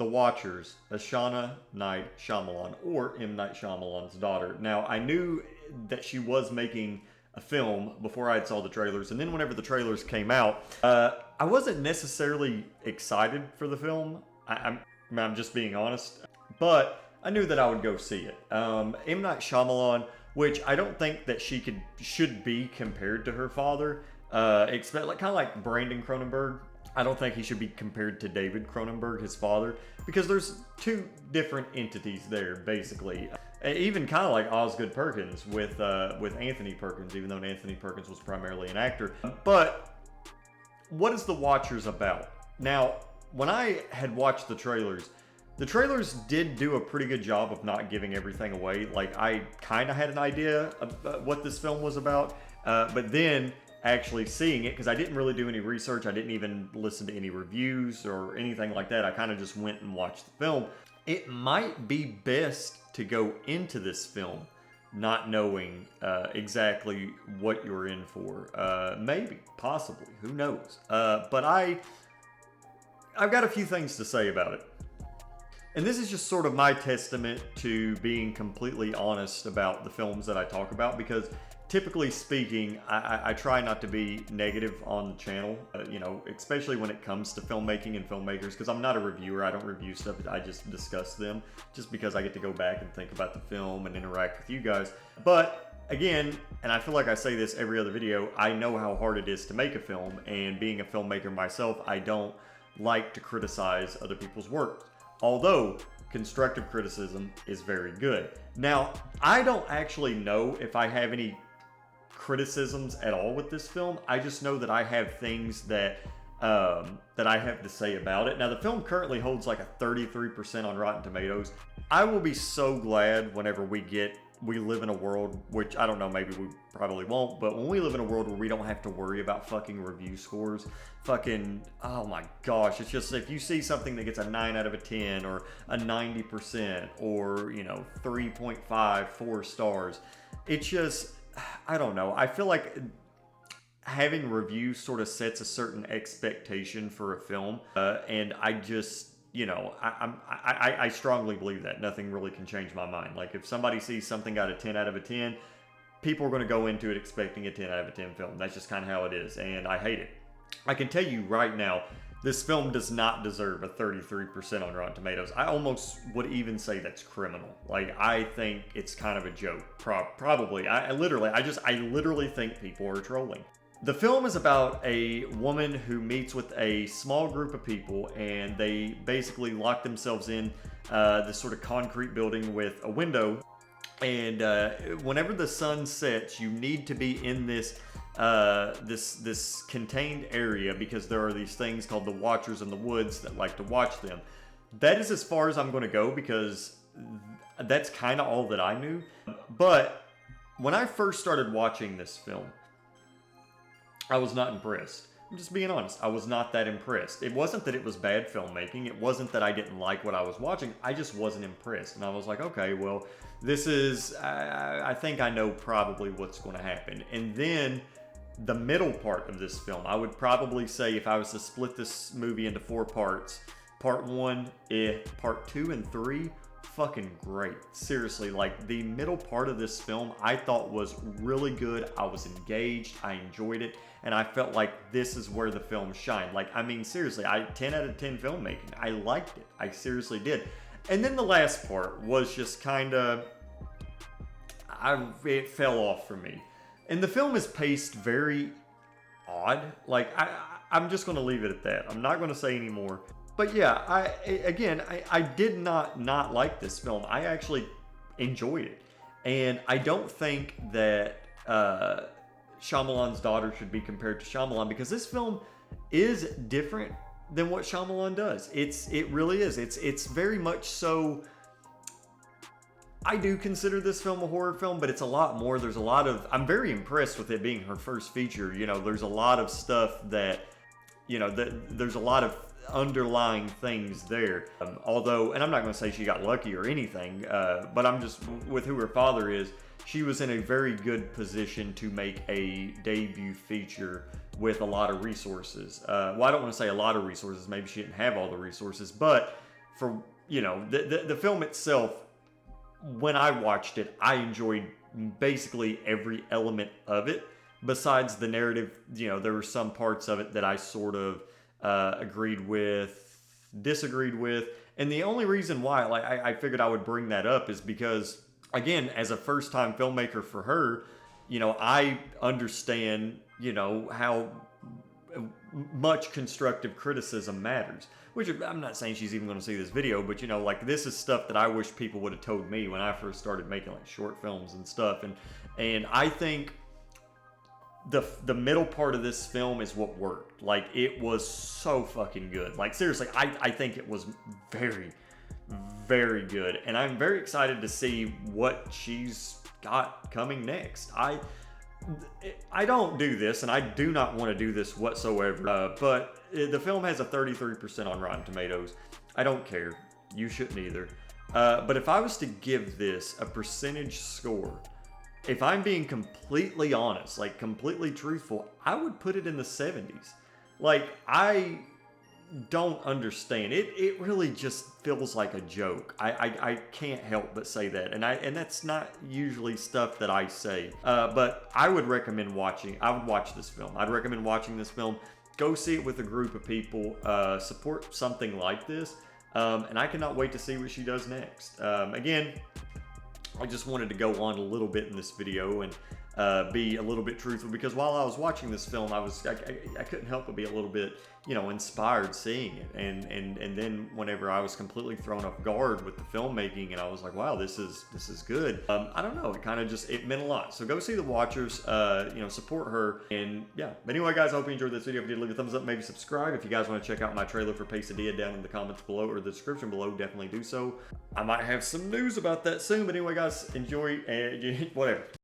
The Watchers, Ashana Night Shyamalan, or M. Night Shyamalan's daughter. Now, I knew that she was making a film before I saw the trailers, and then whenever the trailers came out, I wasn't necessarily excited for the film. I'm just being honest, but I knew that I would go see it. M. Night Shyamalan, which I don't think that should be compared to her father, expect like kind of like Brandon Cronenberg. I don't think he should be compared to David Cronenberg, his father, because there's two different entities there, basically. Even kind of like Osgood Perkins with Anthony Perkins, even though Anthony Perkins was primarily an actor. But what is The Watchers about? Now, when I had watched the trailers did do a pretty good job of not giving everything away. Like, I kind of had an idea of what this film was about, but then actually seeing it, because I didn't really do any research, I didn't even listen to any reviews or anything like that. I kind of just went and watched the film. It might be best to go into this film not knowing exactly what you're in for. Maybe, possibly, who knows? But I've got a few things to say about it. And this is just sort of my testament to being completely honest about the films that I talk about, because typically speaking, I try not to be negative on the channel, especially when it comes to filmmaking and filmmakers, because I'm not a reviewer. I don't review stuff. I just discuss them just because I get to go back and think about the film and interact with you guys. But again, and I feel like I say this every other video, I know how hard it is to make a film, and being a filmmaker myself, I don't like to criticize other people's work. Although constructive criticism is very good. Now, I don't actually know if I have any criticisms at all with this film. I just know that I have things that I have to say about it. Now, the film currently holds like a 33% on Rotten Tomatoes. I will be so glad whenever we live in a world, which I don't know, maybe we probably won't, but when we live in a world where we don't have to worry about fucking review scores, oh my gosh, it's just, if you see something that gets a 9 out of a 10 or a 90% or, 3.5, 4 stars, it's just, I don't know. I feel like having reviews sort of sets a certain expectation for a film, and I just, I strongly believe that nothing really can change my mind. Like, if somebody sees something got a 10 out of a 10, people are going to go into it expecting a 10 out of a 10 film. That's just kind of how it is, and I hate it. I can tell you right now, this film does not deserve a 33% on Rotten Tomatoes. I almost would even say that's criminal. Like, I think it's kind of a joke. Probably. I literally think people are trolling. The film is about a woman who meets with a small group of people, and they basically lock themselves in this sort of concrete building with a window. And whenever the sun sets, you need to be in this this contained area, because there are these things called the Watchers in the woods that like to watch them. That is as far as I'm going to go, because that's kind of all that I knew. But when I first started watching this film, I was not impressed. I'm just being honest. I was not that impressed. It wasn't that it was bad filmmaking. It wasn't that I didn't like what I was watching. I just wasn't impressed. And I was like, okay, well, this is, I think I know probably what's going to happen. And then the middle part of this film, I would probably say, if I was to split this movie into 4 parts, part 1, part 2 and 3, fucking great. Seriously, like, the middle part of this film I thought was really good. I was engaged, I enjoyed it, and I felt like this is where the film shined. Like, I mean, seriously, 10 out of 10 filmmaking. I liked it. I seriously did. And then the last part was just kind of, it fell off for me. And the film is paced very odd. Like, I'm just going to leave it at that. I'm not going to say any more. But yeah, I did not like this film. I actually enjoyed it. And I don't think that Shyamalan's daughter should be compared to Shyamalan, because this film is different than what Shyamalan does. It really is. It's very much so. I do consider this film a horror film, but it's a lot more. There's a lot of, I'm very impressed with it being her first feature. There's a lot of stuff that, there's a lot of underlying things there. Although, and I'm not going to say she got lucky or anything, but I'm just, with who her father is, she was in a very good position to make a debut feature with a lot of resources. Well, I don't want to say a lot of resources. Maybe she didn't have all the resources, but for, you know, the film itself, when I watched it, I enjoyed basically every element of it. Besides the narrative, you know, there were some parts of it that I sort of agreed with, disagreed with. And the only reason why, like, I figured I would bring that up is because, again, as a first time filmmaker for her, you know, I understand, you know, how much constructive criticism matters. Which I'm not saying she's even going to see this video, but, you know, like, this is stuff that I wish people would have told me when I first started making like short films and stuff. And I think the middle part of this film is what worked. Like, it was so fucking good. Like, seriously, I think it was very, very good, and I'm very excited to see what she's got coming next. I don't do this, and I do not want to do this whatsoever, but the film has a 33% on Rotten Tomatoes. I don't care. You shouldn't either. But if I was to give this a percentage score, if I'm being completely honest, like completely truthful, I would put it in the 70s. Like, I don't understand. It really just feels like a joke. I can't help but say that. And that's not usually stuff that I say. But I would recommend watching. I would watch this film. I'd recommend watching this film. Go see it with a group of people. Support something like this. And I cannot wait to see what she does next. Again, I just wanted to go on a little bit in this video and be a little bit truthful, because while I was watching this film, I couldn't help but be a little bit, you know, inspired seeing it, and then whenever I was completely thrown off guard with the filmmaking, and I was like, wow, this is good. I don't know, it kind of just, it meant a lot. So go see The Watchers, you know, support her, and yeah. But anyway, guys, I hope you enjoyed this video. If you did, leave a thumbs up, maybe subscribe. If you guys want to check out my trailer for Pesadilla down in the comments below or the description below, definitely do so. I might have some news about that soon, but anyway, guys, enjoy and whatever.